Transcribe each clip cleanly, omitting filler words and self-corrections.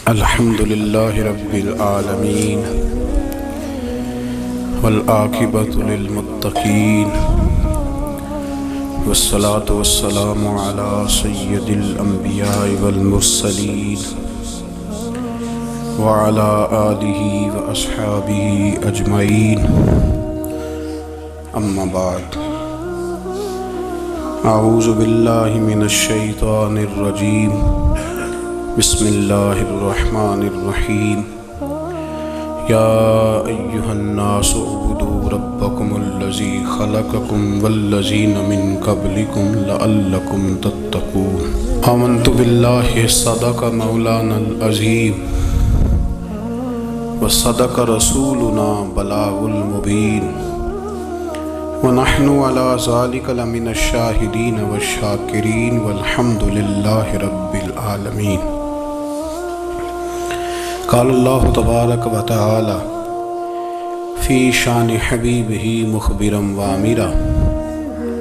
الحمد لله رب العالمين والعاقبة للمتقين والصلاة والسلام على سيد الأنبياء والمرسلين وعلى آله وأصحابه أجمعين أما بعد أعوذ بالله من الشيطان الرجيم بسم الله الرحمن الرحيم يا أيها الناس اعبدوا ربكم الذي خلقكم والذين من قبلكم لعلكم تتقون آمنت بالله صدق مولانا العظيم وصدق رسولنا بلاغ المبين ونحن على ذلك لمن الشاهدين والشاكرين والحمد لله رب العالمين. قال الله تبارك وتعالى في شان حبيبه مخبرا وامرا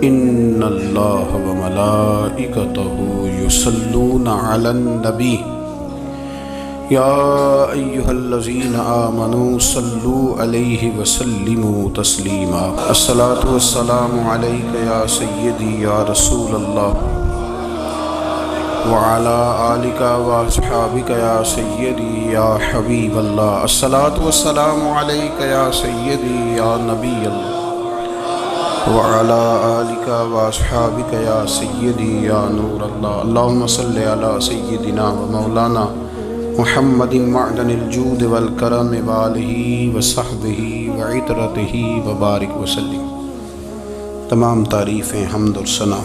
إن الله وملائكته يصلون على النبي يا أيها الذين آمنوا صلوا عليه وسلموا تسليما. الصلاة والسلام عليك يا سيدي يا رسول الله وعلى آلك وأصحابك يا سيدي يا حبيب الله. الصلاة والسلام عليك يا سيدي يا نبي الله وعلى آلك وأصحابك يا سيدي يا نور الله. اللهم صل على سيدنا ومولانا محمد معدن الجود والکرم وآلہ وصحبہ وعطرتہ وبارک وسلم. تمام تعریفیں حمد اور ثنا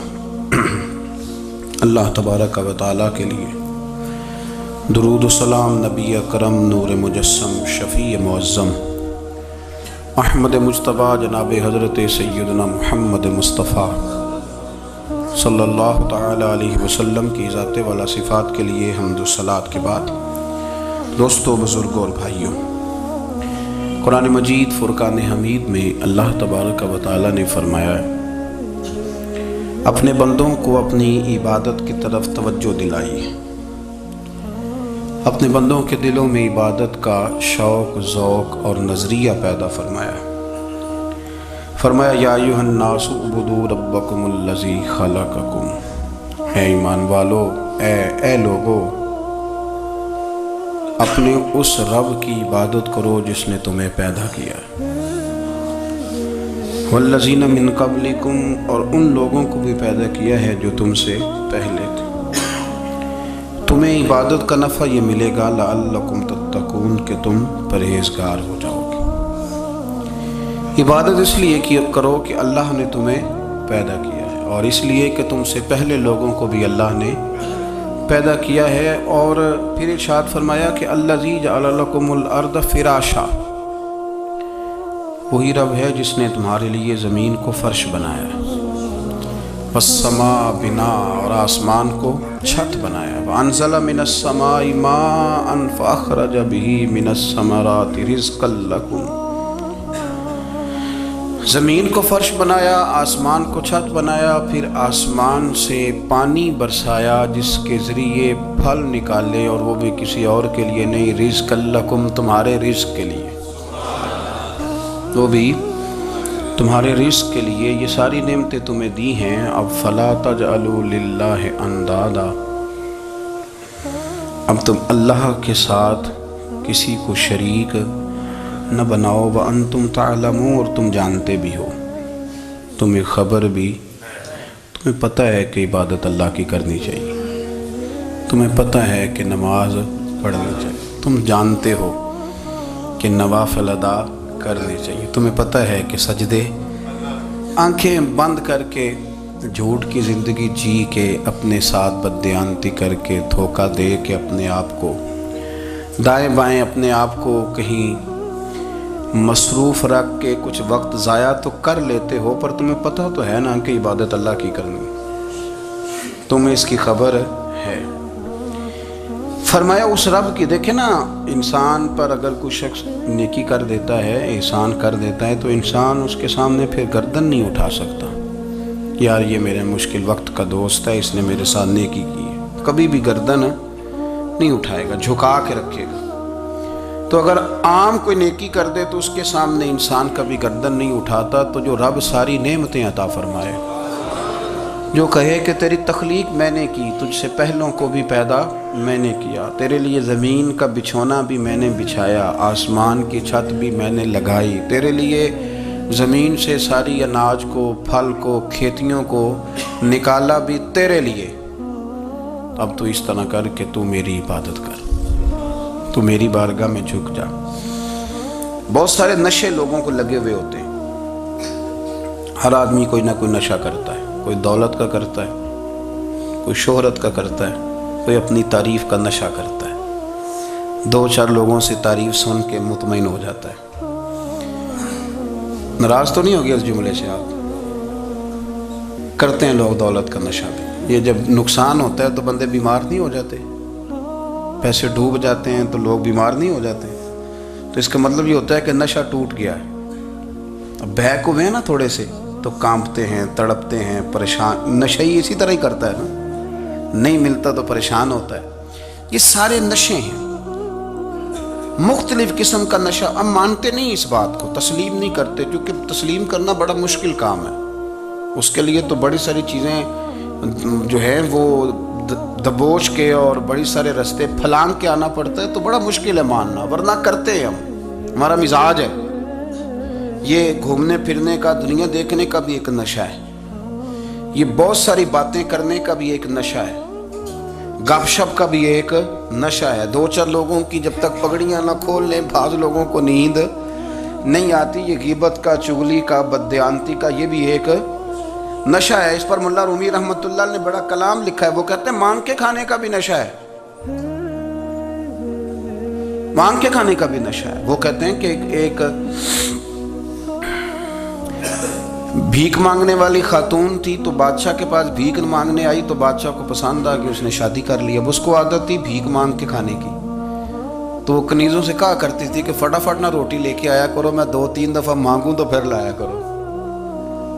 اللہ تبارک و تعالیٰ کے لیے. درود و سلام نبی اکرم نور مجسم شفیع معظم احمد مجتبیٰ جناب حضرت سیدنا محمد مصطفیٰ صلی اللہ تعالی علیہ وسلم کی ذات والا صفات کے لیے حمد و صلات کے بعد دوستو، بزرگوں اور بھائیوں، قرآن مجید فرقان حمید میں اللہ تبارک و تعالیٰ نے فرمایا ہے اپنے بندوں کو اپنی عبادت کی طرف توجہ دلائی، اپنے بندوں کے دلوں میں عبادت کا شوق ذوق اور نظریہ پیدا فرمایا یا ایھا الناس اعبدوا ربکم الذی خلقکم. اے ایمان والو، اے لوگو، اپنے اس رب کی عبادت کرو جس نے تمہیں پیدا کیا. والذین من قبلکم، اور ان لوگوں کو بھی پیدا کیا ہے جو تم سے پہلے تھے. تمہیں عبادت کا نفع یہ ملے گا لعلکم تتقون، کہ تم پرہیزگار ہو جاؤ گے. عبادت اس لیے کرو کہ اللہ نے تمہیں پیدا کیا ہے، اور اس لیے کہ تم سے پہلے لوگوں کو بھی اللہ نے پیدا کیا ہے. اور پھر ارشاد فرمایا کہ الذی جعل لکم الارض فراشا، وہی رب ہے جس نے تمہارے لیے زمین کو فرش بنایا، والسماء بناء، اور آسمان کو چھت بنایا، وانزل من السماء ماء فاخرج به من الثمرات رزقا لکم. زمین کو فرش بنایا، آسمان کو چھت بنایا، پھر آسمان سے پانی برسایا جس کے ذریعے پھل نکالے، اور وہ بھی کسی اور کے لیے نہیں، رزق لکم، تمہارے رزق کے لیے، وہ بھی تمہارے رزق کے لیے. یہ ساری نعمتیں تمہیں دی ہیں. اب فلا تجعلوا للہ اندادا، اب تم اللہ کے ساتھ کسی کو شریک نہ بناؤ. وانتم تعلمون، اور تم جانتے بھی ہو، تمہیں خبر بھی، تمہیں پتہ ہے کہ عبادت اللہ کی کرنی چاہیے، تمہیں پتہ ہے کہ نماز پڑھنی چاہیے، تم جانتے ہو کہ نوافل ادا کرنی چاہیے، تمہیں پتہ ہے کہ سجدے آنکھیں بند کر کے جھوٹ کی زندگی جی کے، اپنے ساتھ بددیانتی کر کے، دھوکہ دے کے، اپنے آپ کو دائیں بائیں، اپنے آپ کو کہیں مصروف رکھ کے کچھ وقت ضائع تو کر لیتے ہو، پر تمہیں پتہ تو ہے نا کہ عبادت اللہ کی کرنی، تمہیں اس کی خبر ہے. فرمایا اس رب کی. دیکھیں نا، انسان پر اگر کوئی شخص نیکی کر دیتا ہے، احسان کر دیتا ہے، تو انسان اس کے سامنے پھر گردن نہیں اٹھا سکتا. یار یہ میرے مشکل وقت کا دوست ہے، اس نے میرے ساتھ نیکی کی ہے. کبھی بھی گردن نہیں اٹھائے گا، جھکا کے رکھے گا۔ تو اگر عام کوئی نیکی کر دے تو اس کے سامنے انسان کبھی گردن نہیں اٹھاتا، تو جو رب ساری نعمتیں عطا فرمائے، جو کہے کہ تیری تخلیق میں نے کی، تجھ سے پہلوں کو بھی پیدا میں نے کیا، تیرے لیے زمین کا بچھونا بھی میں نے بچھایا، آسمان کی چھت بھی میں نے لگائی، تیرے لیے زمین سے ساری اناج کو، پھل کو، کھیتیوں کو نکالا بھی تیرے لیے، اب تو اس طرح کر کہ تو میری عبادت کر، تو میری بارگاہ میں جھک جا۔ بہت سارے نشے لوگوں کو لگے ہوئے ہوتے ہیں، ہر آدمی کوئی نہ کوئی نشہ کرتا ہے، کوئی دولت کا کرتا ہے، کوئی شہرت کا کرتا ہے، کوئی اپنی تعریف کا نشہ کرتا ہے، دو چار لوگوں سے تعریف سن کے مطمئن ہو جاتا ہے۔ ناراض تو نہیں ہو گیا اس جملے سے؟ آپ کرتے ہیں لوگ دولت کا نشہ بھی، یہ جب نقصان ہوتا ہے تو بندے بیمار نہیں ہو جاتے، پیسے ڈوب جاتے ہیں تو لوگ بیمار نہیں ہو جاتے، تو اس کا مطلب یہ ہوتا ہے کہ نشہ ٹوٹ گیا ہے۔ اب بہک ہوئے ہیں نا تھوڑے سے تو کانپتے ہیں، تڑپتے ہیں، پریشان۔ نشئی اسی طرح ہی کرتا ہے نا، نہیں ملتا تو پریشان ہوتا ہے۔ یہ سارے نشے ہیں، مختلف قسم کا نشہ۔ ہم مانتے نہیں اس بات کو، تسلیم نہیں کرتے، کیونکہ تسلیم کرنا بڑا مشکل کام ہے، اس کے لیے تو بڑی ساری چیزیں جو ہیں وہ دبوچ کے اور بڑی سارے رستے پھلانگ کے آنا پڑتا ہے، تو بڑا مشکل ہے ماننا، ورنہ کرتے ہیں ہم، ہمارا مزاج ہے۔ یہ گھومنے پھرنے کا، دنیا دیکھنے کا بھی ایک نشہ ہے، یہ بہت ساری باتیں کرنے کا بھی ایک نشہ ہے، گپ شپ کا بھی ایک نشہ ہے۔ دو چار لوگوں کی جب تک پگڑیاں نہ کھول لیں، بعض لوگوں کو نیند نہیں آتی، یہ غیبت کا، چغلی کا، بددیانتی کا، یہ بھی ایک نشہ ہے۔ اس پر ملا رومی رحمۃ اللہ نے بڑا کلام لکھا ہے، وہ کہتے ہیں مانگ کے کھانے کا بھی نشہ ہے، مانگ کے کھانے کا بھی نشہ ہے۔ وہ کہتے ہیں کہ ایک بھیک مانگنے والی خاتون تھی، تو بادشاہ کے پاس بھیک مانگنے آئی، تو بادشاہ کو پسند آ گئی، اس نے شادی کر لی۔ اب اس کو عادت تھی بھیک مانگ کے کھانے کی، تو وہ کنیزوں سے کہا کرتی تھی کہ فٹافٹ نہ روٹی لے کے آیا کرو، میں 2-3 دفعہ مانگوں تو پھر لایا کرو،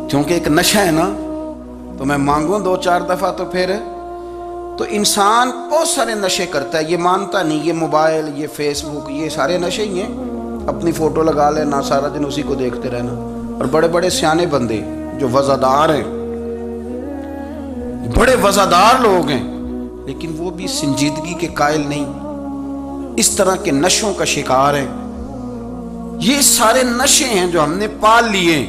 کیونکہ ایک نشہ ہے نا، تو میں مانگوں 2-4 دفعہ تو پھر۔ تو انسان بہت سارے نشے کرتا ہے، یہ مانتا نہیں، یہ موبائل، یہ فیس بک، یہ سارے نشے ہی ہیں۔ اپنی فوٹو لگا لینا، سارا دن اسی کو دیکھتے رہنا، اور بڑے بڑے سیانے بندے جو وزادار ہیں، بڑے وزادار لوگ ہیں، لیکن وہ بھی سنجیدگی کے قائل نہیں، اس طرح کے نشوں کا شکار ہیں۔ یہ سارے نشے ہیں جو ہم نے پال لیے۔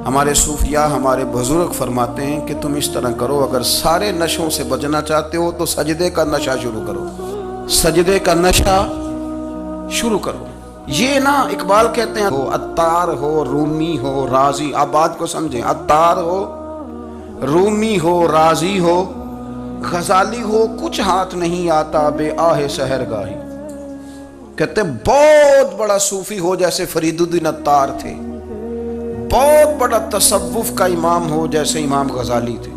ہمارے صوفیاء، ہمارے بزرگ فرماتے ہیں کہ تم اس طرح کرو، اگر سارے نشوں سے بچنا چاہتے ہو تو سجدے کا نشہ شروع کرو، سجدے کا نشہ شروع کرو۔ یہ نا اقبال کہتے ہیں، عطار ہو، رومی ہو، رازی، آپ بات کو سمجھیں، عطار ہو، رومی ہو، رازی ہو، غزالی ہو، کچھ ہاتھ نہیں آتا بے آہ سحر گاہی۔ کہتے ہیں بہت بڑا صوفی ہو جیسے فرید الدین عطار تھے، بہت بڑا تصوف کا امام ہو جیسے امام غزالی تھے،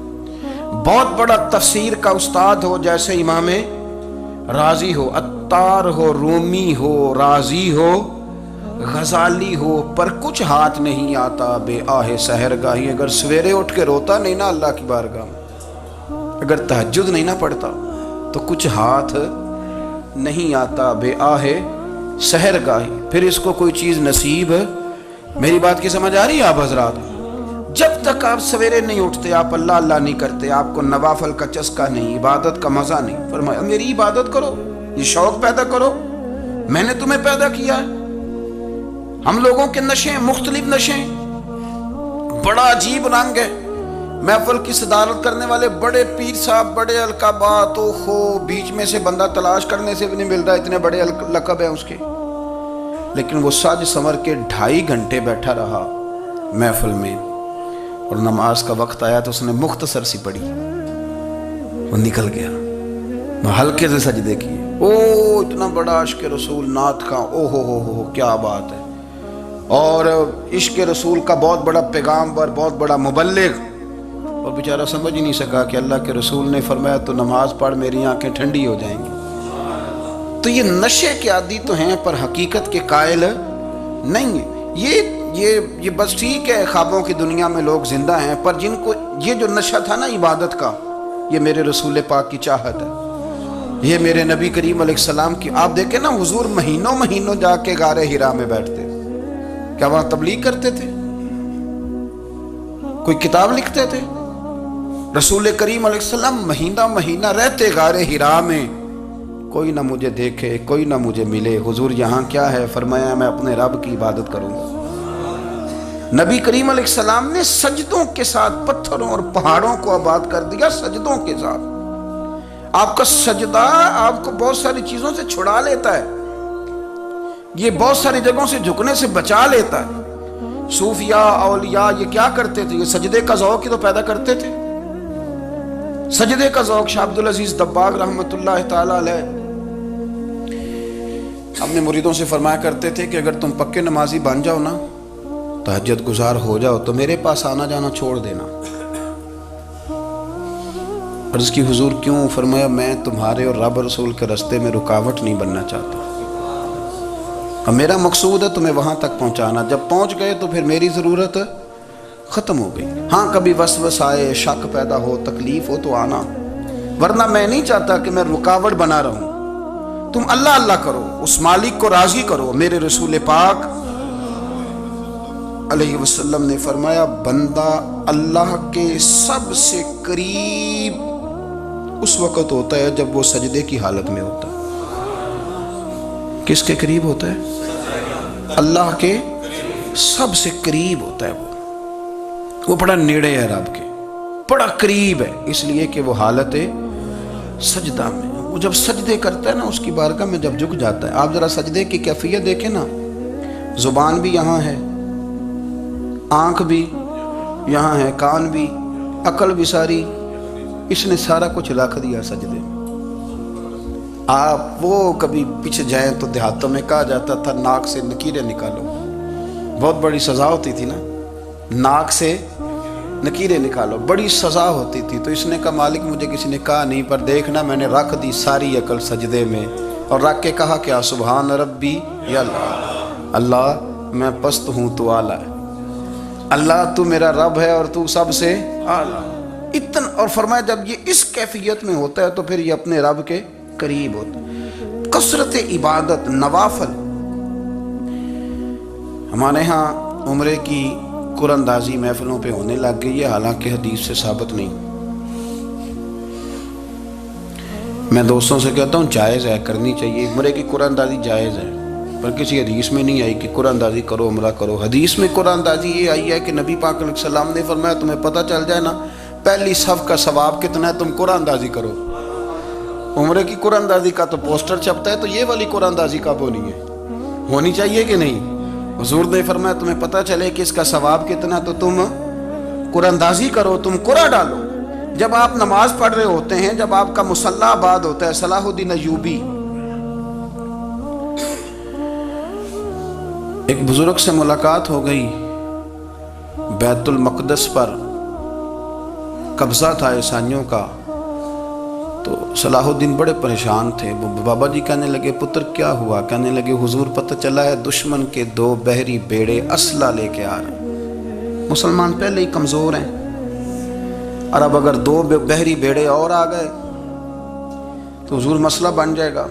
بہت بڑا تفسیر کا استاد ہو جیسے امام رازی ہو، عطار ہو، رومی ہو، رازی ہو، غزالی ہو، پر کچھ ہاتھ نہیں آتا بے آہ سحر گاہی۔ اگر سویرے اٹھ کے روتا نہیں نا اللہ کی بارگاہ میں، اگر تہجد نہیں نہ پڑھتا، تو کچھ ہاتھ نہیں آتا بے آہ سحر گاہی، پھر اس کو کوئی چیز نصیب۔ میری بات کی سمجھ آ رہی ہے آپ حضرات؟ جب تک آپ سویرے نہیں اٹھتے، آپ اللہ اللہ نہیں کرتے، آپ کو نوافل کا چسکا نہیں، عبادت کا مزہ نہیں، فرمایا میری عبادت کرو، یہ شوق پیدا کرو، میں نے تمہیں پیدا کیا ہے۔ ہم لوگوں کے نشے، مختلف نشے، بڑا عجیب رنگ ہے۔ محفل کی صدارت کرنے والے بڑے پیر صاحب، بڑے القابات، بیچ میں سے بندہ تلاش کرنے سے بھی نہیں مل رہا، اتنے بڑے لقب ہیں اس کے، لیکن وہ سج سنور کے 2.5 گھنٹے بیٹھا رہا محفل میں، اور نماز کا وقت آیا تو اس نے مختصر سی پڑھی، وہ نکل گیا، ہلکے سے سجدے کیے۔ اتنا بڑا عشق رسول، نعت کا، ہو کیا بات ہے، اور عشق رسول کا بہت بڑا پیغام اور بہت بڑا مبلغ، اور بیچارہ سمجھ ہی نہیں سکا کہ اللہ کے رسول نے فرمایا تو نماز پڑھ میری آنکھیں ٹھنڈی ہو جائیں گی۔ تو یہ نشے کے عادی تو ہیں پر حقیقت کے قائل نہیں ہیں۔ یہ بس ٹھیک ہے، خوابوں کی دنیا میں لوگ زندہ ہیں، پر جن کو یہ جو نشہ تھا نا عبادت کا، یہ میرے رسول پاک کی چاہت ہے، یہ میرے نبی کریم علیہ السلام کی، آپ دیکھیں نا حضور مہینوں مہینوں جا کے غار حرا میں بیٹھتے، کیا وہاں تبلیغ کرتے تھے؟ کوئی کتاب لکھتے تھے؟ رسول کریم علیہ السلام مہینہ مہینہ رہتے غار حرا میں، کوئی نہ مجھے دیکھے، کوئی نہ مجھے ملے، حضور یہاں کیا ہے؟ فرمایا میں اپنے رب کی عبادت کروں گا۔ نبی کریم علیہ السلام نے سجدوں کے ساتھ پتھروں اور پہاڑوں کو آباد کر دیا، سجدوں کے ساتھ۔ آپ کا سجدہ آپ کو بہت ساری چیزوں سے چھڑا لیتا ہے، یہ بہت ساری جگہوں سے جھکنے سے بچا لیتا ہے۔ صوفیاء اولیاء یہ کیا کرتے تھے؟ یہ سجدے کا ذوق ہی تو پیدا کرتے تھے، سجدے کا ذوق۔ شاہ عبدالعزیز دباغ رحمۃ اللہ تعالی علیہ اپنے مریدوں سے فرمایا کرتے تھے کہ اگر تم پکے نمازی بن جاؤ نا، تہجد گزار ہو جاؤ، تو میرے پاس آنا جانا چھوڑ دینا۔ عرض کی حضور کیوں؟ فرمایا میں تمہارے اور رب رسول کے راستے میں رکاوٹ نہیں بننا چاہتا، اور میرا مقصود ہے تمہیں وہاں تک پہنچانا۔ جب پہنچ گئے تو پھر میری ضرورت ختم ہو گئی۔ ہاں کبھی وسوس آئے، شک پیدا ہو، تکلیف ہو تو آنا، ورنہ میں نہیں چاہتا کہ میں رکاوٹ بنا رہوں۔ تم اللہ اللہ کرو، اس مالک کو راضی کرو۔ میرے رسول پاک علیہ وسلم نے فرمایا بندہ اللہ کے سب سے قریب اس وقت ہوتا ہے جب وہ سجدے کی حالت میں ہوتا ہے۔ کس کے قریب ہوتا ہے؟ اللہ کے سب سے قریب ہوتا ہے۔ وہ بڑا نیڑے ہے رب کے، بڑا قریب ہے، اس لیے کہ وہ حالت سجدہ میں۔ وہ جب سجدے کرتا ہے نا، اس کی بارگاہ میں جب جھک جاتا ہے، آپ ذرا سجدے کی کیفیت دیکھیں نا، زبان بھی یہاں ہے، آنکھ بھی یہاں ہے، کان بھی، عقل بھی ساری، اس نے سارا کچھ رکھ دیا سجدے میں۔ آپ وہ کبھی پیچھے جائیں تو دیہاتوں میں کہا جاتا تھا ناک سے نکیریں نکالو، بہت بڑی سزا ہوتی تھی نا، ناک سے نکیریں نکالو، بڑی سزا ہوتی تھی۔ تو اس نے کہا مالک مجھے کسی نے کہا نہیں، پر دیکھنا میں نے رکھ دی ساری عقل سجدے میں، اور رکھ کے کہا کیا؟ سبحان ربی یا اللہ، اللہ میں پست ہوں تو اعلیٰ ہے، اللہ تو میرا رب ہے اور تو سب سے اعلیٰ۔ اتنا، اور فرمایا جب یہ اس کیفیت میں ہوتا ہے تو پھر یہ اپنے رب کے قریب ہوتا ہے۔ کثرت عبادت، نوافل۔ ہمارے ہاں عمرے کی قراندازی محفلوں پہ ہونے لگ گئی ہے، حالانکہ حدیث سے ثابت نہیں۔ میں دوستوں سے کہتا ہوں جائز ہے، کرنی چاہیے، عمرے کی قراندازی جائز ہے، پر کسی حدیث میں نہیں آئی کہ قراندازی کرو عمرہ کرو۔ حدیث میں قراندازی یہ آئی ہے کہ نبی پاک علیہ السلام نے فرمایا تمہیں پتہ چل جائے نا پہلی صف کا ثواب کتنا ہے، تم قراندازی کرو۔ عمرے کی قراندازی کا تو پوسٹر چھپتا ہے، تو یہ والی قراندازی کب ہونی ہے؟ ہونی چاہیے کہ نہیں؟ حضور نے فرمایا تمہیں پتہ چلے کہ اس کا ثواب کتنا، تو تم قراندازی کرو، تم قرآن ڈالو۔ جب آپ نماز پڑھ رہے ہوتے ہیں، جب آپ کا مصلی آباد ہوتا ہے، صلاح الدین ایوبی ایک بزرگ سے ملاقات ہو گئی، بیت المقدس پر قبضہ تھا عیسائیوں کا، تو صلاح الدین بڑے پریشان تھے۔ بابا جی کہنے لگے پتر کیا ہوا؟ کہنے لگے حضور پتہ چلا ہے دشمن کے 2 بحری بیڑے اسلحہ لے کے آ رہے ہیں، مسلمان پہلے ہی کمزور ہیں، اور اب اگر 2 بحری بیڑے اور آ گئے تو حضور مسئلہ بن جائے گا۔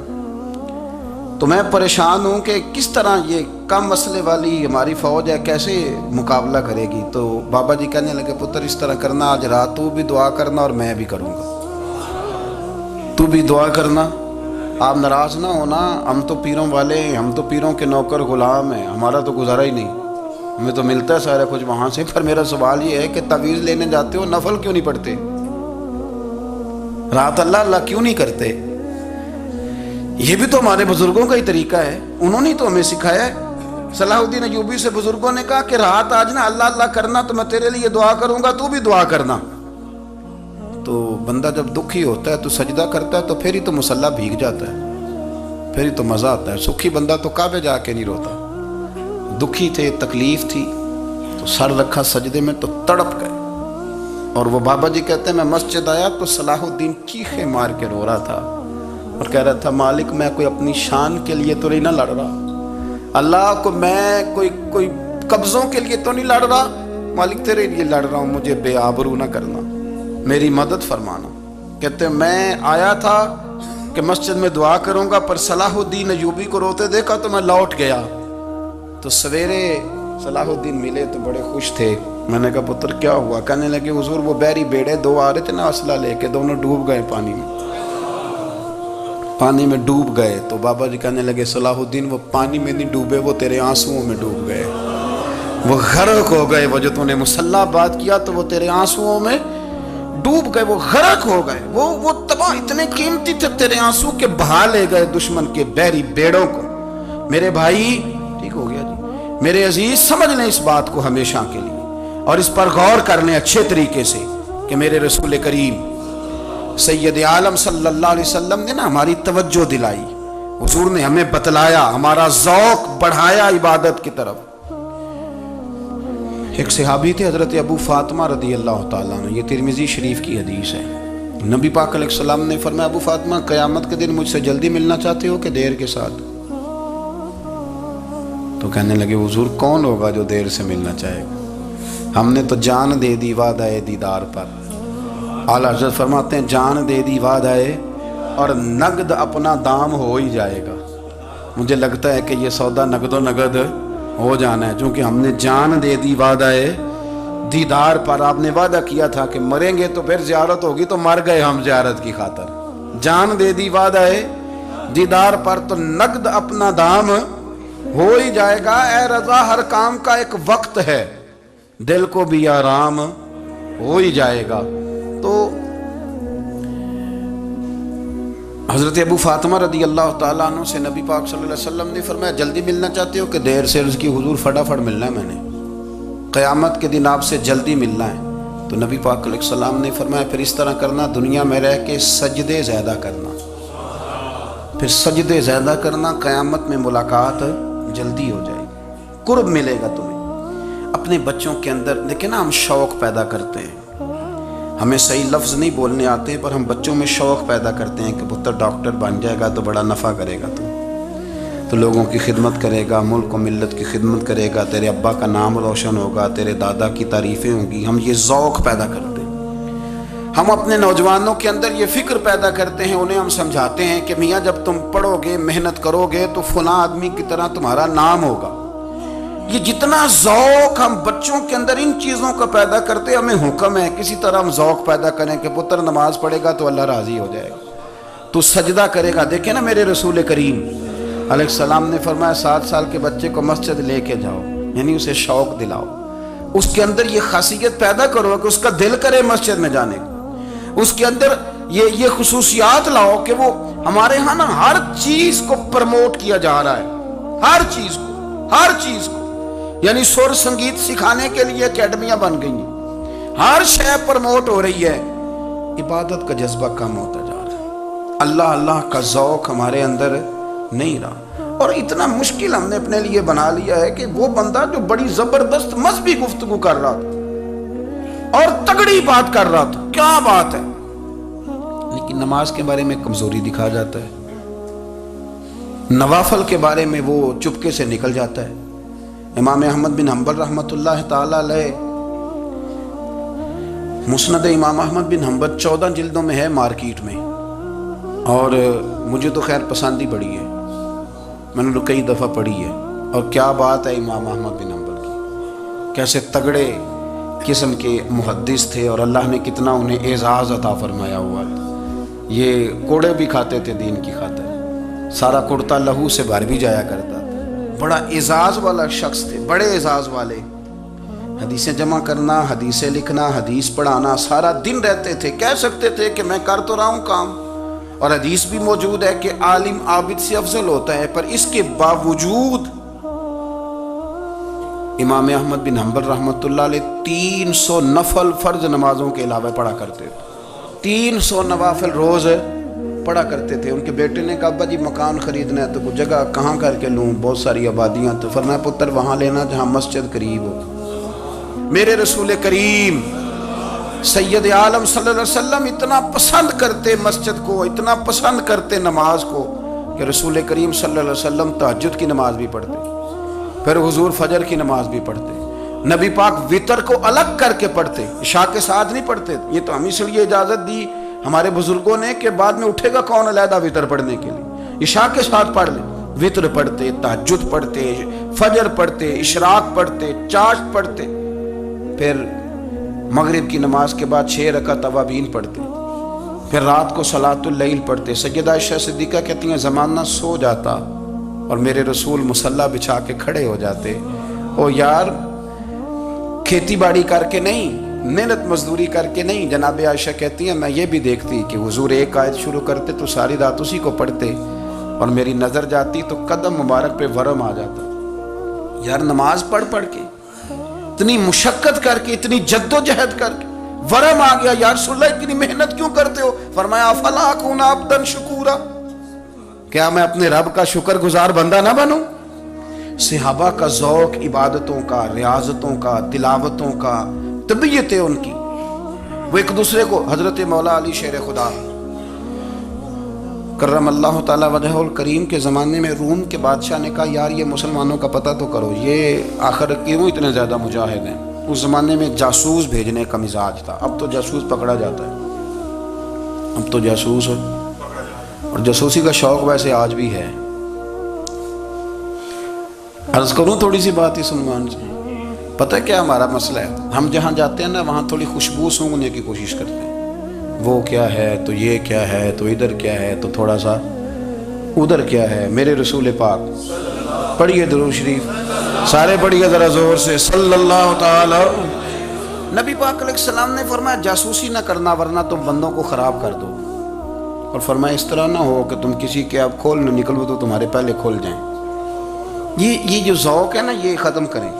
تو میں پریشان ہوں کہ کس طرح یہ کم مسئلے والی ہماری فوج ہے کیسے مقابلہ کرے گی۔ تو بابا جی کہنے لگے پتر اس طرح کرنا، آج رات تو بھی دعا کرنا اور میں بھی کروں گا، تو بھی دعا کرنا، آپ ناراض نہ ہونا، ہم تو پیروں والے ہیں، ہم تو پیروں کے نوکر غلام ہیں، ہمارا تو گزارا ہی نہیں، ہمیں تو ملتا ہے سارا کچھ وہاں سے۔ پر میرا سوال یہ ہے کہ تعویذ لینے جاتے ہو نفل کیوں نہیں پڑھتے؟ رات اللہ اللہ کیوں نہیں کرتے؟ یہ بھی تو ہمارے بزرگوں کا ہی طریقہ ہے، انہوں نے تو ہمیں سکھایا ہے۔ صلاح الدین ایوبی سے بزرگوں نے کہا کہ رات آج نا اللہ اللہ کرنا، تو میں تیرے لیے دعا کروں گا، تو بھی دعا کرنا۔ تو بندہ جب دکھی ہوتا ہے تو سجدہ کرتا ہے، تو پھر ہی تو مصلی بھیگ جاتا ہے، پھر ہی تو مزہ آتا ہے۔ سکھی بندہ تو کعبے جا کے نہیں روتا، دکھی تھے، تکلیف تھی، تو سر رکھا سجدے میں تو تڑپ گئے۔ اور وہ بابا جی کہتے ہیں میں مسجد آیا تو صلاح الدین چیخے مار کے رو رہا تھا اور کہہ رہا تھا مالک میں کوئی اپنی شان کے لیے تو نہیں نہ لڑ رہا، اللہ کو میں کوئی قبضوں کے لیے تو نہیں لڑ رہا، مالک تیرے لیے لڑ رہا ہوں، مجھے بے آبرو نہ کرنا، میری مدد فرمانا۔ کہتے ہیں میں آیا تھا کہ مسجد میں دعا کروں گا، پر صلاح الدین ایوبی کو روتے دیکھا تو میں لوٹ گیا۔ تو سویرے صلاح الدین ملے تو بڑے خوش تھے۔ میں نے کہا پتر کیا ہوا؟ کہنے لگے حضور وہ بحری بیڑے دو آ رہے تھے نا اسلحہ لے کے، دونوں ڈوب گئے پانی میں ڈوب گئے۔ تو بابا جی کہنے لگے صلاح الدین وہ پانی میں نہیں ڈوبے، وہ تیرے آنسوؤں میں ڈوب گئے، وہ غرق ہو گئے۔ وہ جو تو نے مسلح بات کیا تو وہ تیرے آنسوؤں میں ڈوب گئے، وہ غرق ہو گئے، وہ تباہ، اتنے قیمتی تھے تیرے آنسو کے بہا لے گئے دشمن کے بحری بیڑوں کو۔ میرے بھائی ٹھیک ہو گیا جی، میرے عزیز سمجھ لیں اس بات کو ہمیشہ کے لیے، اور اس پر غور کر لیں اچھے طریقے سے کہ میرے رسول کریم سید عالم صلی اللہ علیہ وسلم نے نا ہماری توجہ دلائی، حضور نے ہمیں بتلایا، ہمارا ذوق بڑھایا عبادت کی طرف۔ ایک صحابی تھے حضرت ابو فاطمہ رضی اللہ تعالیٰ عنہ، یہ ترمذی شریف کی حدیث ہے۔ نبی پاک علیہ السلام نے فرمایا ابو فاطمہ قیامت کے دن مجھ سے جلدی ملنا چاہتے ہو کہ دیر کے ساتھ؟ تو کہنے لگے حضور کون ہوگا جو دیر سے ملنا چاہے گا؟ ہم نے تو جان دے دی وعدہ دیدار پر۔ اعلیٰ حضرت فرماتے ہیں جان دے دی وعدہ اور نقد اپنا دام ہو ہی جائے گا۔ مجھے لگتا ہے کہ یہ سودا نقد و نقد ہو جانا ہے، چونکہ ہم نے جان دے دی وعدہ دیدار پر۔ آپ نے وعدہ کیا تھا کہ مریں گے تو پھر زیارت ہوگی، تو مر گئے ہم زیارت کی خاطر۔ جان دے دی وعدہ دیدار پر، تو نقد اپنا دام ہو ہی جائے گا۔ اے رضا ہر کام کا ایک وقت ہے، دل کو بھی آرام ہو ہی جائے گا۔ تو حضرت ابو فاطمہ رضی اللہ تعالیٰ عنہ سے نبی پاک صلی اللہ علیہ وسلم نے فرمایا جلدی ملنا چاہتے ہو کہ دیر سے؟ عرض کی حضور فٹافٹ ملنا ہے، میں نے قیامت کے دن آپ سے جلدی ملنا ہے۔ تو نبی پاک علیہ السلام نے فرمایا پھر اس طرح کرنا، دنیا میں رہ کے سجدے زیادہ کرنا، پھر سجدے زیادہ کرنا، قیامت میں ملاقات جلدی ہو جائے گی، قرب ملے گا تمہیں۔ اپنے بچوں کے اندر دیکھیں نا، ہم شوق پیدا کرتے ہیں، ہمیں صحیح لفظ نہیں بولنے آتے ہیں، پر ہم بچوں میں شوق پیدا کرتے ہیں کہ پتر ڈاکٹر بن جائے گا تو بڑا نفع کرے گا، تو لوگوں کی خدمت کرے گا، ملک و ملت کی خدمت کرے گا، تیرے ابا کا نام روشن ہوگا، تیرے دادا کی تعریفیں ہوں گی۔ ہم یہ ذوق پیدا کرتے ہیں، ہم اپنے نوجوانوں کے اندر یہ فکر پیدا کرتے ہیں، انہیں ہم سمجھاتے ہیں کہ میاں جب تم پڑھو گے، محنت کرو گے تو فلاں آدمی کی طرح تمہارا نام ہوگا۔ یہ جتنا ذوق ہم بچوں کے اندر ان چیزوں کا پیدا کرتے، ہمیں حکم ہے کسی طرح ہم ذوق پیدا کریں کہ پتر نماز پڑھے گا تو اللہ راضی ہو جائے گا، تو سجدہ کرے گا۔ دیکھیں نا میرے رسول کریم علیہ السلام نے فرمایا 7 سال کے بچے کو مسجد لے کے جاؤ، یعنی اسے شوق دلاؤ، اس کے اندر یہ خاصیت پیدا کرو کہ اس کا دل کرے مسجد میں جانے کو، اس کے اندر یہ خصوصیات لاؤ کہ وہ ہمارے ہاں نا ہر چیز کو پروموٹ کیا جا رہا ہے، ہر چیز کو، یعنی سر سنگیت سکھانے کے لیے اکیڈمیاں بن گئی ہیں، ہر شے پروموٹ ہو رہی ہے، عبادت کا جذبہ کم ہوتا جا رہا ہے، اللہ کا ذوق ہمارے اندر نہیں رہا۔ اور اتنا مشکل ہم نے اپنے لیے بنا لیا ہے کہ وہ بندہ جو بڑی زبردست مذہبی گفتگو کر رہا تھا اور تگڑی بات کر رہا تھا، کیا بات ہے، لیکن نماز کے بارے میں کمزوری دکھا جاتا ہے، نوافل کے بارے میں وہ چپکے سے نکل جاتا ہے۔ امام احمد بن حنبل رحمۃ اللہ تعالی علیہ، مسند امام احمد بن حنبل 14 جلدوں میں ہے مارکیٹ میں، اور مجھے تو خیر پسند ہی بڑی ہے، میں نے تو کئی دفعہ پڑھی ہے۔ اور کیا بات ہے امام احمد بن حنبل کی، کیسے تگڑے قسم کے محدث تھے، اور اللہ نے کتنا انہیں اعزاز عطا فرمایا ہوا تھا۔ یہ کوڑے بھی کھاتے تھے دین کی خاطر، سارا کرتا لہو سے بھر بھی جایا کرتا تھا، بڑا اعزاز والا شخص تھے، بڑے اعزاز والے، حدیثیں جمع کرنا، حدیثیں لکھنا، حدیث پڑھانا، سارا دن رہتے تھے۔ کہہ سکتے تھے کہ میں کر تو رہا ہوں کام، اور حدیث بھی موجود ہے کہ عالم عابد سے افضل ہوتا ہے، پر اس کے باوجود امام احمد بن حنبل رحمۃ اللہ علیہ 300 نفل فرض نمازوں کے علاوہ پڑھا کرتے تھے، 300 نوافل روز پڑھا کرتے تھے۔ ان کے بیٹے نے کہا ابا جی مکان خریدنا ہے تو وہ جگہ کہاں کر کے لوں، بہت ساری آبادیاں، تو فرمایا پتر وہاں لینا جہاں مسجد قریب ہو۔ میرے رسول کریم سید عالم صلی اللہ علیہ وسلم اتنا پسند کرتے مسجد کو، اتنا پسند کرتے نماز کو، کہ رسول کریم صلی اللہ علیہ وسلم تہجد کی نماز بھی پڑھتے، پھر حضور فجر کی نماز بھی پڑھتے، نبی پاک وتر کو الگ کر کے پڑھتے، عشاء کے ساتھ نہیں پڑھتے۔ یہ تو ہم اس لیے اجازت دی ہمارے بزرگوں نے کہ بعد میں اٹھے گا کون علیحدہ وطر پڑھنے کے لیے، عشاء کے ساتھ پڑھ لیں، وطر پڑھتے، تہجد پڑھتے، فجر پڑھتے، اشراق پڑھتے، چاشت پڑھتے، پھر مغرب کی نماز کے بعد 6 رکعت اوابین پڑھتے، پھر رات کو صلاۃ اللیل پڑھتے۔ سیدہ عائشہ صدیقہ کہتی ہیں زمانہ سو جاتا اور میرے رسول مصلی بچھا کے کھڑے ہو جاتے، او یار کھیتی باڑی کر کے نہیں، محنت مزدوری کر کے نہیں۔ جناب عائشہ کہتی ہیں میں یہ بھی دیکھتی کہ حضور ایک آیت شروع کرتے تو ساری رات اسی کو پڑھتے، اور میری نظر جاتی تو قدم مبارک پہ ورم آ جاتا۔ یار نماز پڑھ کے اتنی مشقت کر کے، اتنی جد و جہد کر کے ورم آ گیا، یا رسول اللہ اتنی محنت کیوں کرتے ہو؟ فرمایا افلا اکون عبدا شکورا، کیا میں اپنے رب کا شکر گزار بندہ نہ بنوں؟ صحابہ کا ذوق عبادتوں کا، ریاضتوں کا، تلاوتوں کا، طبیعت ہے ان کی، وہ ایک دوسرے کو، حضرت مولا علی شیر خدا کرم اللہ تعالی وجہہ الکریم کے زمانے میں روم کے بادشاہ نے کہا یار یہ مسلمانوں کا پتہ تو کرو، یہ آخر کیوں اتنے زیادہ مجاہد ہیں؟ اس زمانے میں جاسوس بھیجنے کا مزاج تھا، اب تو جاسوس پکڑا جاتا ہے، اب تو جاسوس اور جاسوسی کا شوق ویسے آج بھی ہے۔ عرض کروں تھوڑی سی بات اس عنوان سے، پتہ کیا ہمارا مسئلہ ہے؟ ہم جہاں جاتے ہیں نا وہاں تھوڑی خوشبو سونگنے کی کوشش کرتے ہیں، وہ کیا ہے تو یہ کیا ہے تو ادھر کیا ہے تو تھوڑا سا ادھر کیا ہے۔ میرے رسول پاک پڑھیے درود شریف، سارے پڑھیے ذرا زور سے، صلی اللہ تعالی۔ نبی پاک علیہ السلام نے فرمایا جاسوسی نہ کرنا ورنہ تم بندوں کو خراب کر دو، اور فرمایا اس طرح نہ ہو کہ تم کسی کے آپ کھول نہ نکلو تو تمہارے پہلے کھول جائیں۔ یہ جو ذوق ہے نا یہ ختم کریں،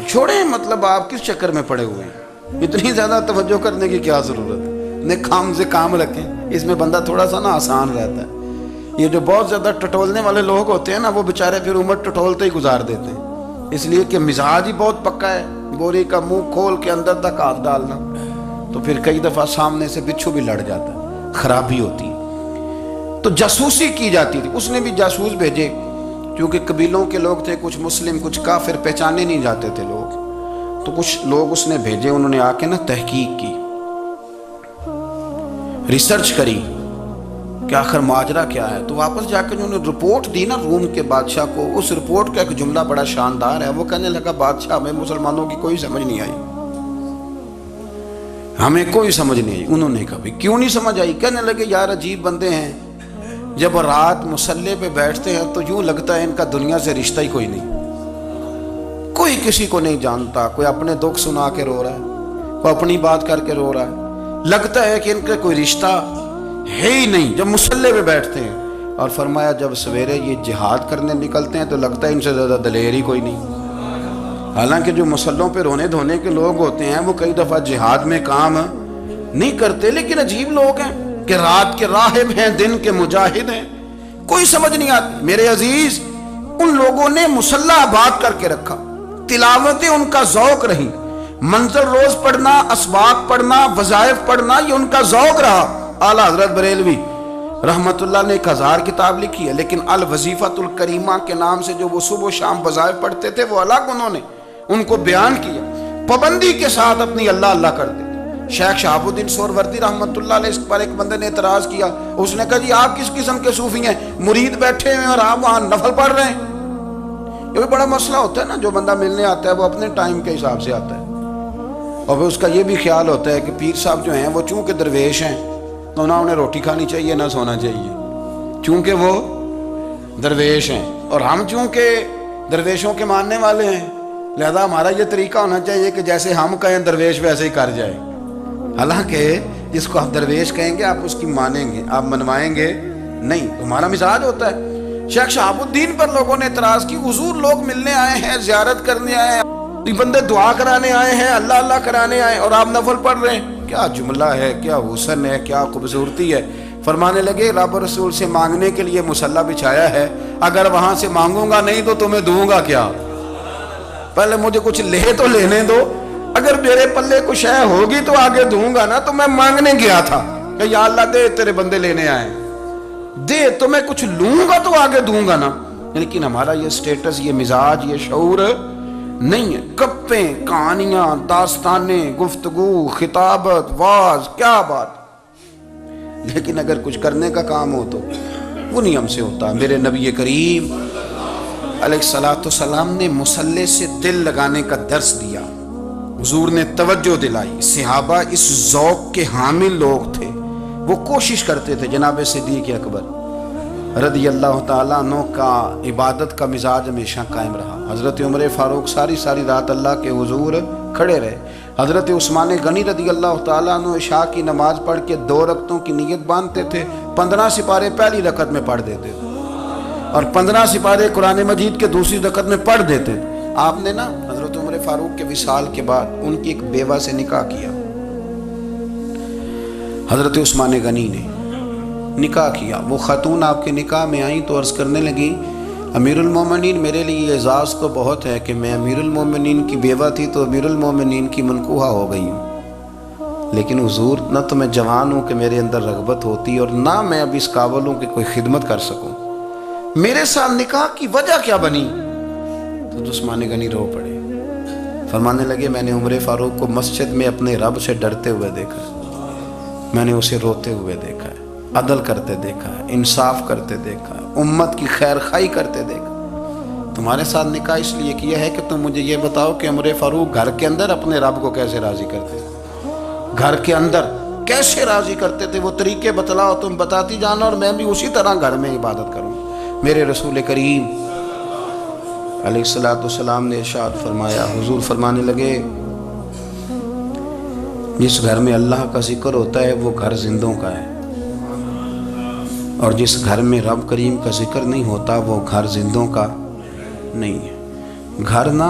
چھوڑیں، مطلب آپ کس چکر میں پڑے ہوئے ہیں؟ اتنی زیادہ توجہ کرنے کی کیا ضرورت ہے؟ کام سے کام رکھیں، اس میں بندہ تھوڑا سا نا آسان رہتا ہے۔ یہ جو بہت زیادہ ٹٹولنے والے لوگ ہوتے ہیں نا وہ بیچارے پھر عمر ٹٹولتے ہی گزار دیتے ہیں، اس لیے کہ مزاج ہی بہت پکا ہے، بوری کا منہ کھول کے اندر تک ہاتھ ڈالنا، تو پھر کئی دفعہ سامنے سے بچھو بھی لڑ جاتا ہے، خرابی ہوتی ہے۔ تو جاسوسی کی جاتی تھی، اس نے بھی جاسوس بھیجے، کیونکہ قبیلوں کے لوگ تھے، کچھ مسلم کچھ کافر، پہچانے نہیں جاتے تھے لوگ، تو کچھ لوگ اس نے بھیجے، انہوں نے آ کے نا تحقیق کی، ریسرچ کری کہ آخر ماجرا کیا ہے، تو واپس جا کے انہوں نے رپورٹ دی نا روم کے بادشاہ کو۔ اس رپورٹ کا ایک جملہ بڑا شاندار ہے، وہ کہنے لگا بادشاہ ہمیں مسلمانوں کی کوئی سمجھ نہیں آئی، ہمیں کوئی سمجھ نہیں آئی۔ انہوں نے کہا بھی کیوں نہیں سمجھ آئی؟ کہنے لگے یار عجیب بندے ہیں، جب رات مصلی پہ بیٹھتے ہیں تو یوں لگتا ہے ان کا دنیا سے رشتہ ہی کوئی نہیں، کوئی کسی کو نہیں جانتا، کوئی اپنے دکھ سنا کے رو رہا ہے، کوئی اپنی بات کر کے رو رہا ہے، لگتا ہے کہ ان کا کوئی رشتہ ہے ہی نہیں جب مصلی پہ بیٹھتے ہیں۔ اور فرمایا جب سویرے یہ جہاد کرنے نکلتے ہیں تو لگتا ہے ان سے زیادہ دلیر ہی کوئی نہیں، حالانکہ جو مصلوں پہ رونے دھونے کے لوگ ہوتے ہیں وہ کئی دفعہ جہاد میں کام نہیں کرتے، لیکن عجیب لوگ ہیں کہ رات کے راہب ہیں، دن کے مجاہد ہیں، کوئی سمجھ نہیں آتی۔ میرے عزیز ان لوگوں نے مصلی آباد کر کے رکھا، تلاوتیں ان کا ذوق رہی، منظر روز پڑھنا، اسباق پڑھنا، وظائف پڑھنا، یہ ان کا ذوق رہا۔ اعلیٰ حضرت بریلوی رحمت اللہ نے 1000 کتاب لکھی ہے، لیکن الوظیفۃ الکریمہ کے نام سے جو وہ صبح و شام وظائف پڑھتے تھے وہ الگ انہوں نے ان کو بیان کیا، پابندی کے ساتھ اپنی اللہ اللہ کرتے تھے۔ شیخ شہاب الدین سہروردی رحمت اللہ علیہ اس پر ایک بندے نے اعتراض کیا، اس نے کہا جی آپ کس قسم کے صوفی ہیں، مرید بیٹھے ہیں اور آپ وہاں نفل پڑھ رہے ہیں؟ یہ بھی بڑا مسئلہ ہوتا ہے نا، جو بندہ ملنے آتا ہے وہ اپنے ٹائم کے حساب سے آتا ہے، اور پھر اس کا یہ بھی خیال ہوتا ہے کہ پیر صاحب جو ہیں وہ چونکہ درویش ہیں تو نہ انہیں روٹی کھانی چاہیے نہ سونا چاہیے، چونکہ وہ درویش ہیں، اور ہم چونکہ درویشوں کے ماننے والے ہیں لہذا ہمارا یہ طریقہ ہونا چاہیے کہ جیسے ہم کہیں درویش ویسے ہی کر جائے، حالانکہ جس کو آپ درویش کہیں گے آپ اس کی مانیں گے، آپ منوائیں گے نہیں، ہمارا مزاج ہوتا ہے۔ شیخ شہاب الدین پر لوگوں نے اعتراض کی، حضور لوگ ملنے آئے ہیں، زیارت کرنے آئے ہیں، یہ بندے دعا کرانے آئے ہیں، اللہ اللہ کرانے آئے اور آپ نفل پڑھ رہے ہیں، کیا جملہ ہے، کیا حسن ہے، کیا خوبصورتی ہے۔ فرمانے لگے رب رسول سے مانگنے کے لیے مصلی بچھایا ہے، اگر وہاں سے مانگوں گا نہیں تو تمہیں دوں گا کیا؟ پہلے مجھے کچھ لے تو لینے دو، اگر میرے پلے کچھ شے ہوگی تو آگے دوں گا نا، تو میں مانگنے گیا تھا کہ یا اللہ دے تیرے بندے لینے آئے، دے تو میں کچھ لوں گا تو آگے دوں گا نا، لیکن ہمارا یہ سٹیٹس، یہ مزاج، یہ شعور نہیں ہے۔ گپیں، کہانیاں، داستانیں، گفتگو، خطابت، واز، کیا بات، لیکن اگر کچھ کرنے کا کام ہو تو وہ نہیں ہم سے ہوتا۔ میرے نبی کریم علیہ الصلوۃ والسلام نے مصلی سے دل لگانے کا درس دیا، حضور نے توجہ دلائی، صحابہ اس ذوق کے حامل لوگ تھے، وہ کوشش کرتے تھے۔ جناب صدیق اکبر رضی اللہ تعالیٰ عنہ کا عبادت کا مزاج ہمیشہ قائم رہا۔ حضرت عمر فاروق ساری رات اللہ کے حضور کھڑے رہے۔ حضرت عثمان غنی رضی اللہ تعالیٰ عنہ عشاء کی نماز پڑھ کے 2 رکعتوں کی نیت باندھتے تھے، 15 سپارے پہلی رکعت میں پڑھ دیتے تھے اور 15 سپارے قرآن مجید کے دوسری رکعت میں پڑھ دیتے تھے۔ آپ نے نا حضرت عمر فاروق کے وصال کے بعد ان کی ایک بیوہ سے نکاح کیا، حضرت عثمان غنی نے نکاح کیا۔ وہ خاتون آپ کے نکاح میں آئیں تو عرض کرنے لگی، امیر المومنین میرے لیے اعزاز تو بہت ہے کہ میں امیر المومنین کی بیوہ تھی تو امیر المومنین کی منکوحہ ہو گئی ہوں، لیکن حضور نہ تو میں جوان ہوں کہ میرے اندر رغبت ہوتی اور نہ میں اب اس قابل ہوں کہ کوئی خدمت کر سکوں، میرے ساتھ نکاح کی وجہ کیا بنی؟ تو عثمان غنی رو پڑے، فرمانے لگے میں نے عمر فاروق کو مسجد میں اپنے رب سے ڈرتے ہوئے دیکھا، میں نے اسے روتے ہوئے دیکھا ہے، عدل کرتے دیکھا ہے، انصاف کرتے دیکھا ہے، امت کی خیر خواہی کرتے دیکھا۔ تمہارے ساتھ نکاح اس لیے کیا ہے کہ تم مجھے یہ بتاؤ کہ عمر فاروق گھر کے اندر اپنے رب کو کیسے راضی کرتے تھے، گھر کے اندر کیسے راضی کرتے تھے، وہ طریقے بتلاؤ، تم بتاتی جانا اور میں بھی اسی طرح گھر میں عبادت کروں۔ میرے رسول کریم علیہ الصلوۃ والسلام نے ارشاد فرمایا، حضور فرمانے لگے جس گھر میں اللہ کا ذکر ہوتا ہے وہ گھر زندوں کا ہے، اور جس گھر میں رب کریم کا ذکر نہیں ہوتا وہ گھر زندوں کا نہیں ہے۔ گھر نا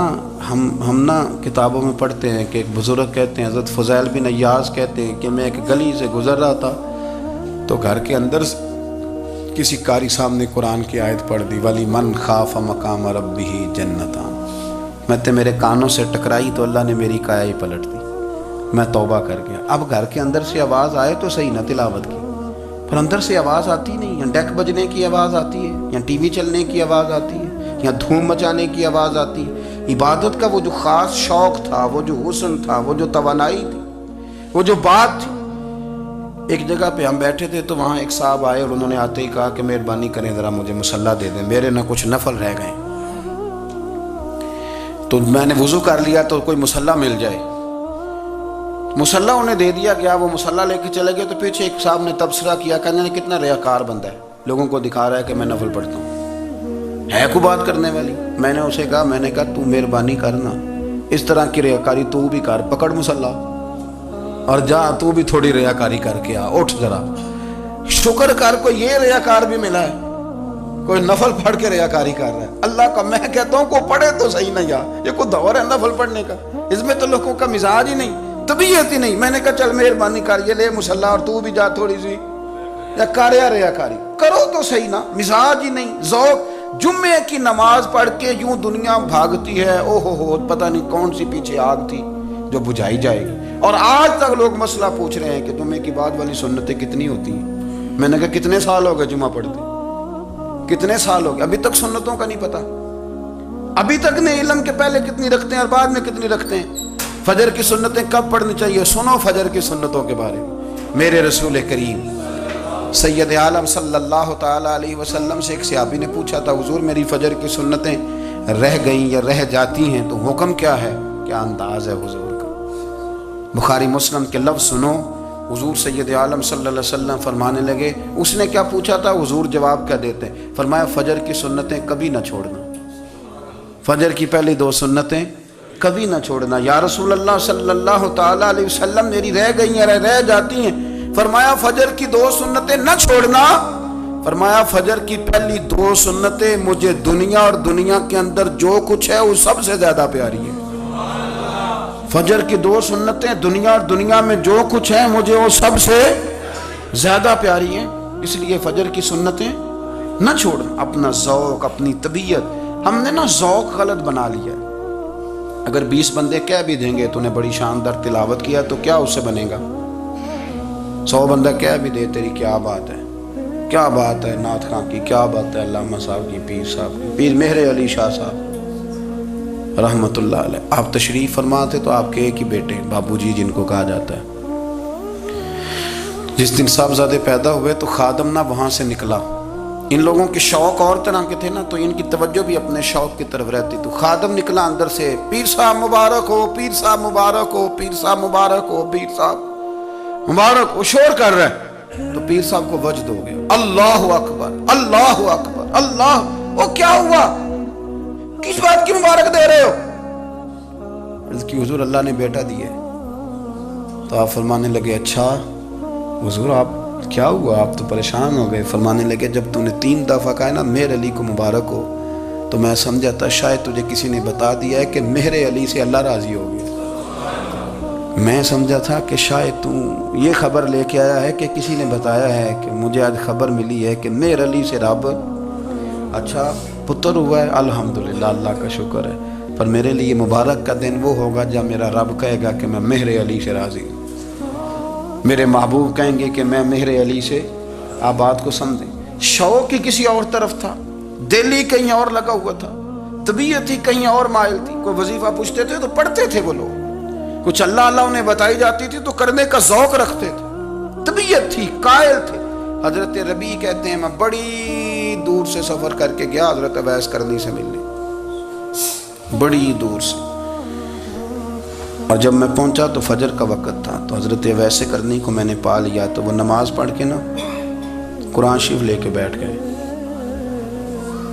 ہم نا کتابوں میں پڑھتے ہیں کہ ایک بزرگ کہتے ہیں، حضرت فضیل بن عیاض کہتے ہیں کہ میں ایک گلی سے گزر رہا تھا تو گھر کے اندر کسی قاری صاحب نے قرآن کی آیت پڑھ دی، ولی من خاف مقام ربہ جنتان، میں تے میرے کانوں سے ٹکرائی تو اللہ نے میری کایا ہی پلٹ دی، میں توبہ کر گیا۔ اب گھر کے اندر سے آواز آئے تو صحیح نہ تلاوت کی، پر اندر سے آواز آتی نہیں، یا ڈیک بجنے کی آواز آتی ہے، یا ٹی وی چلنے کی آواز آتی ہے، یا دھوم مچانے کی آواز آتی ہے۔ عبادت کا وہ جو خاص شوق تھا، وہ جو حسن تھا، وہ جو توانائی تھی، وہ جو بات تھی۔ ایک جگہ پہ ہم بیٹھے تھے تو وہاں ایک صاحب آئے اور انہوں نے آتے ہی کہا کہ مہربانی کریں ذرا مجھے مصلی دے دیں، میرے نہ کچھ نفل رہ گئے۔ تو میں نے وضو کر لیا تو کوئی مصلی مل جائے، مصلی انہیں دے دیا گیا، وہ مصلی لے کے چلے گئے تو پیچھے ایک صاحب نے تبصرہ کیا، کہنے نے کتنا ریاکار بندہ ہے، لوگوں کو دکھا رہا ہے کہ میں نفل پڑھتا ہوں، ہے کوئی بات کرنے والی؟ میں نے اسے کہا تو مہربانی کرنا، اس طرح کی ریاکاری تو بھی کر، پکڑ مصلی اور جا تو بھی تھوڑی ریاکاری کر کے آ، اٹھ ذرا شکر کر، کوئی یہ ریاکار بھی ملا ہے، کوئی نفل پڑھ کے ریاکاری کر رہا ہے اللہ کا۔ میں کہتا ہوں کو پڑھے تو صحیح نہیں، یہ کوئی دور ہے نفل پڑھنے کا؟ اس میں تو لوگوں کا مزاج ہی نہیں، طبیعت ہی نہیں۔ میں نے کہا چل مہربانی کر یہ لے مصلی اور تو بھی جا تھوڑی سی یا کاریا ریاکاری کرو تو صحیح نا، مزاج ہی نہیں، ذوق۔ جمعے کی نماز پڑھ کے یوں دنیا بھاگتی ہے، او ہو پتہ نہیں کون سی پیچھے آگ تھی جو بجھائی جائے گی، اور آج تک لوگ مسئلہ پوچھ رہے ہیں کہ جمعے کی بعد والی سنتیں کتنی ہوتی ہیں۔ میں نے کہا کتنے سال ہو گئے جمعہ پڑھتے، کتنے سال ہو گئے، ابھی تک سنتوں کا نہیں پتا، ابھی تک نے علم کے پہلے کتنی رکھتے ہیں اور بعد میں کتنی رکھتے ہیں۔ فجر کی سنتیں کب پڑھنی چاہیے، سنو فجر کی سنتوں کے بارے میں۔ میرے رسول کریم سید عالم صلی اللہ تعالیٰ علیہ وسلم سے ایک صحابی نے پوچھا تھا، حضور میری فجر کی سنتیں رہ گئیں یا رہ جاتی ہیں تو حکم کیا ہے؟ کیا انداز ہے حضور کا، بخاری مسلم کے لفظ سنو۔ حضور سید عالم صلی اللہ علیہ وسلم فرمانے لگے، اس نے کیا پوچھا تھا، حضور جواب کیا دیتے؟ فرمایا فجر کی سنتیں کبھی نہ چھوڑنا، فجر کی پہلی 2 سنتیں کبھی نہ چھوڑنا۔ یا رسول اللہ صلی اللہ تعالیٰ علیہ وسلم میری رہ گئی ہیں، رہ جاتی ہیں، فرمایا فجر کی 2 سنتیں نہ چھوڑنا، فرمایا فجر کی پہلی 2 سنتیں مجھے دنیا اور دنیا کے اندر جو کچھ ہے وہ سب سے زیادہ پیاری ہے۔ فجر کی 2 سنتیں دنیا اور دنیا میں جو کچھ ہے مجھے وہ سب سے زیادہ پیاری ہیں، اس لیے فجر کی سنتیں نہ چھوڑنا۔ اپنا ذوق، اپنی طبیعت، ہم نے نا ذوق غلط بنا لیا ہے۔ اگر 20 بندے کہہ بھی دیں گے تو نے بڑی شاندار تلاوت کیا تو کیا اس سے بنے گا؟ 100 بندہ کہہ بھی دے تیری کیا بات ہے، کیا بات ہے نعت خاں کی، کیا بات ہے علامہ صاحب کی، پیر صاحب کی، پیر مہر علی شاہ صاحب رحمت اللہ علیہ۔ آپ تشریف فرما تھے تو آپ کے ایک ہی بیٹے بابو جی جن کو کہا جاتا ہے، جس دن صاحبزادے پیدا ہوئے تو خادم نہ وہاں سے نکلا. ان لوگوں کے شوق اور طرح کے تھے نا، تو ان کی توجہ بھی اپنے شوق کی طرف رہتی. تو خادم نکلا اندر سے، پیر صاحب مبارک ہو، پیر صاحب مبارک ہو، پیر صاحب مبارک ہو، پیر صاحب مبارک ہو، شور کر رہا ہے. تو پیر صاحب کو وجد ہو گیا، اللہ اکبر اللہ اکبر اللہ. وہ کیا ہوا؟ کس بات کی مبارک دے رہے ہو؟ عرض کی حضور اللہ نے بیٹا دیا. تو آپ فرمانے لگے اچھا حضور آپ کیا ہوا؟ آپ تو پریشان ہو گئے. فرمانے لگے جب تو نے 3 دفعہ کہا نا مہر علی کو مبارک ہو، تو میں سمجھا تھا شاید تجھے کسی نے بتا دیا ہے کہ مہر علی سے اللہ راضی ہو گیا. میں سمجھا تھا کہ شاید تو یہ خبر لے کے آیا ہے کہ کسی نے بتایا ہے کہ مجھے آج خبر ملی ہے کہ مہر علی سے رب اچھا پتر ہوا ہے. الحمدللہ اللہ کا شکر ہے. پر میرے لیے مبارک کا دن وہ ہوگا جب میرا رب کہے گا کہ میں مہر علی سے راضی ہوں. میرے محبوب کہیں گے کہ میں مہر علی سے. آپ بات کو سمجھیں. شوق ہی کسی اور طرف تھا، دل ہی کہیں اور لگا ہوا تھا، طبیعت ہی کہیں اور مائل تھی. کوئی وظیفہ پوچھتے تھے تو پڑھتے تھے وہ لوگ، کچھ اللہ اللہ انہیں بتائی جاتی تھی تو کرنے کا ذوق رکھتے تھے، طبیعت تھی، قائل تھے. حضرت ربیع کہتے ہیں میں بڑی دور سے سفر کر کے گیا حضرت اویس کرنی سے ملنے، بڑی دور سے. اور جب میں پہنچا تو فجر کا وقت تھا. تو حضرت اویس کرنی کو میں نے پا لیا. تو وہ نماز پڑھ کے نا قرآن شریف لے کے بیٹھ گئے.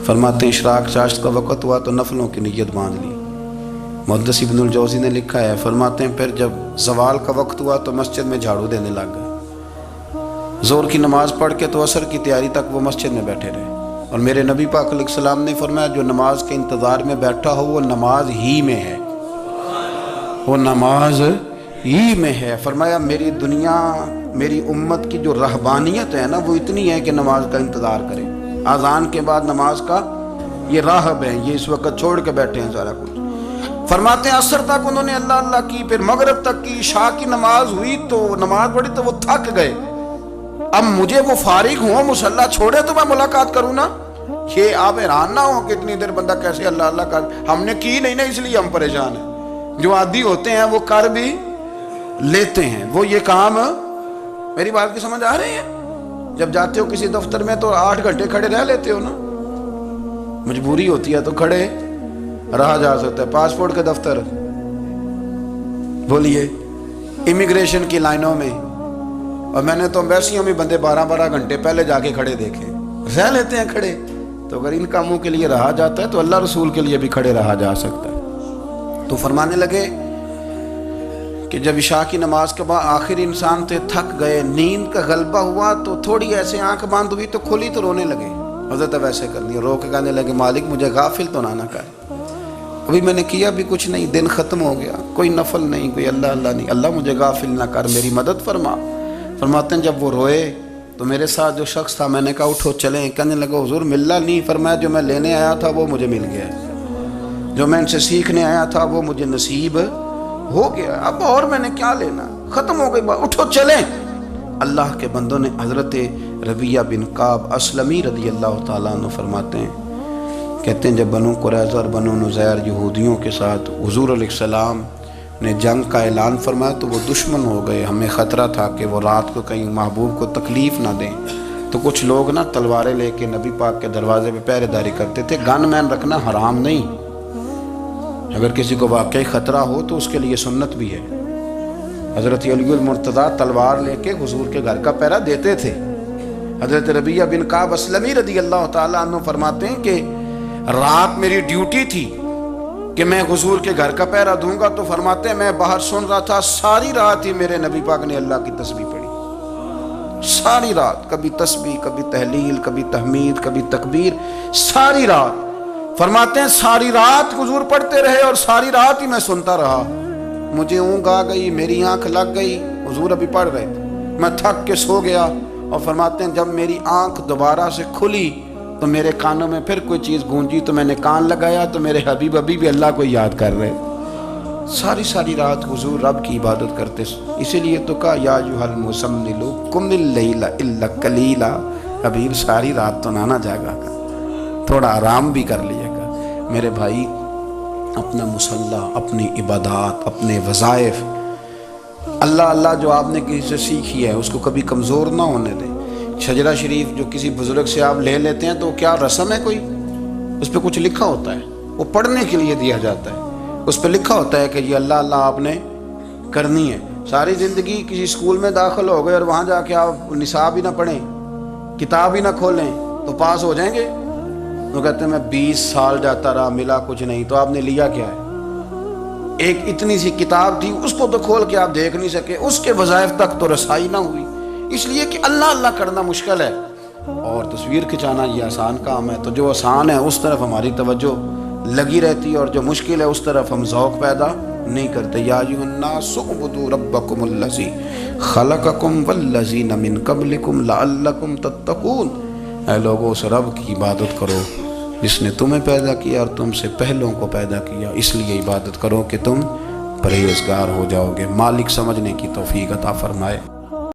فرماتے ہیں اشراق چاشت کا وقت ہوا تو نفلوں کی نیت باندھ لی. محدث ابن الجوزی نے لکھا ہے، فرماتے ہیں پھر جب زوال کا وقت ہوا تو مسجد میں جھاڑو دینے لگ گئے. ظہر کی نماز پڑھ کے تو عصر کی تیاری تک وہ مسجد میں بیٹھے رہے. اور میرے نبی پاک علیہ السلام نے فرمایا جو نماز کے انتظار میں بیٹھا ہو وہ نماز ہی میں ہے، وہ نماز ہی میں ہے. فرمایا میری دنیا میری امت کی جو رہبانیت ہے نا وہ اتنی ہے کہ نماز کا انتظار کرے. اذان کے بعد نماز کا یہ راہب ہے، یہ اس وقت چھوڑ کے بیٹھے ہیں سارا کچھ. فرماتے ہیں عصر تک انہوں نے اللہ اللہ کی، پھر مغرب تک کی، عشاء کی نماز ہوئی تو نماز پڑھی تو وہ تھک گئے. اب مجھے وہ فارغ ہوں مصلی چھوڑے تو میں ملاقات کروں نا. یہ آپ حیران نہ ہو کہ اتنی دیر بندہ کیسے اللہ اللہ کر. ہم نے کی نہیں نا اس لیے ہم پریشان ہیں. جو عادی ہوتے ہیں وہ کر بھی لیتے ہیں. وہ یہ کام میری بات کی سمجھ آ رہی ہے؟ جب جاتے ہو کسی دفتر میں تو 8 گھنٹے کھڑے رہ لیتے ہو نا، مجبوری ہوتی ہے تو کھڑے رہا جا سکتا ہے. پاسپورٹ کے دفتر بولیے، امیگریشن کی لائنوں میں، اور میں نے تو ایمبیسیوں میں بندے 12 گھنٹے پہلے جا کے کھڑے دیکھے، رہ لیتے ہیں کھڑے. تو اگر ان کاموں کے لیے رہا جاتا ہے تو اللہ رسول کے لیے بھی کھڑے رہا جا سکتا ہے. تو فرمانے لگے کہ جب عشاء کی نماز کے بعد آخر انسان تھے، تھک گئے، نیند کا غلبہ ہوا تو تھوڑی ایسے آنکھ بند ہوئی تو کھلی تو رونے لگے. حضرت ویسے کر لی، رو کے کہنے لگے مالک مجھے غافل تو نہ کر، ابھی میں نے کیا بھی کچھ نہیں، دن ختم ہو گیا، کوئی نفل نہیں، کوئی اللہ اللہ نہیں، اللہ مجھے غافل نہ کر، میری مدد فرما. فرماتے ہیں جب وہ روئے تو میرے ساتھ جو شخص تھا میں نے کہا اٹھو چلیں. کہنے لگا حضور ملنا نہیں. فرمایا جو میں لینے آیا تھا وہ مجھے مل گیا، جو میں ان سے سیکھنے آیا تھا وہ مجھے نصیب ہو گیا، اب اور میں نے کیا لینا، ختم ہو گئی بات، اٹھو چلیں. اللہ کے بندوں نے حضرت ربیعہ بن کعب اسلمی رضی اللہ تعالیٰ عنہ فرماتے ہیں، کہتے ہیں جب بنو قریظہ اور بنو نذیر یہودیوں کے ساتھ حضور علیہ السلام نے جنگ کا اعلان فرمایا تو وہ دشمن ہو گئے. ہمیں خطرہ تھا کہ وہ رات کو کہیں محبوب کو تکلیف نہ دیں، تو کچھ لوگ نا تلواریں لے کے نبی پاک کے دروازے پہ پہرے داری کرتے تھے. گن مین رکھنا حرام نہیں، اگر کسی کو واقعی خطرہ ہو تو اس کے لیے سنت بھی ہے. حضرت علی المرتضیٰ تلوار لے کے حضور کے گھر کا پہرا دیتے تھے. حضرت ربیعہ بن کعب اسلمی رضی اللہ تعالیٰ عنہ فرماتے ہیں کہ رات میری ڈیوٹی تھی کہ میں حضور کے گھر کا پہرا دوں گا. تو فرماتے ہیں میں باہر سن رہا تھا، ساری رات ہی میرے نبی پاک نے اللہ کی تسبیح پڑھی، ساری رات، کبھی تسبیح، کبھی تحلیل، کبھی تحمید، کبھی تکبیر، ساری رات. فرماتے ہیں ساری رات حضور پڑھتے رہے اور ساری رات ہی میں سنتا رہا. مجھے اونگ آ گئی، میری آنکھ لگ گئی، حضور ابھی پڑھ رہے تھے، میں تھک کے سو گیا. اور فرماتے ہیں جب میری آنکھ دوبارہ سے کھلی تو میرے کانوں میں پھر کوئی چیز گونجی تو میں نے کان لگایا تو میرے حبیب ابھی بھی اللہ کو یاد کر رہے. ساری رات حضور رب کی عبادت کرتے. اسی لیے تو کہا یا ایھا المزمل قم اللیل الا قلیلا، حبیب ساری رات تو نہ جاگا کر، تھوڑا آرام بھی کر لیا کر. میرے بھائی اپنا مصلی، اپنی عبادات، اپنے وظائف اللہ اللہ جو آپ نے کسی سے سیکھی ہے اس کو کبھی کمزور نہ ہونے دیں۔ شجرہ شریف جو کسی بزرگ سے آپ لے لیتے ہیں تو کیا رسم ہے کوئی؟ اس پہ کچھ لکھا ہوتا ہے، وہ پڑھنے کے لیے دیا جاتا ہے، اس پہ لکھا ہوتا ہے کہ یہ اللہ اللہ آپ نے کرنی ہے۔ ساری زندگی کسی اسکول میں داخل ہو گئے اور وہاں جا کے آپ نصاب ہی نہ پڑھیں، کتاب ہی نہ کھولیں تو پاس ہو جائیں گے؟ وہ کہتے ہیں میں 20 سال جاتا رہا ملا کچھ نہیں، تو آپ نے لیا کیا ہے؟ ایک اتنی سی کتاب تھی، اس کو تو کھول کے آپ دیکھ نہیں سکے، اس کے وظائف تک تو رسائی نہ ہوئی، اس لیے کہ اللہ اللہ کرنا مشکل ہے اور تصویر کھنچانا یہ آسان کام ہے۔ تو جو آسان ہے اس طرف ہماری توجہ لگی رہتی ہے اور جو مشکل ہے اس طرف ہم ذوق پیدا نہیں کرتے۔ یا ایھا الناس اعبدوا ربکم الذی خلقکم والذین من قبلکم لعلکم تتقون، اے لوگو اس رب کی عبادت کرو جس نے تمہیں پیدا کیا اور تم سے پہلوں کو پیدا کیا، اس لیے عبادت کرو کہ تم پرہیزگار ہو جاؤ گے۔ مالک سمجھنے کی توفیق عطا فرمائے۔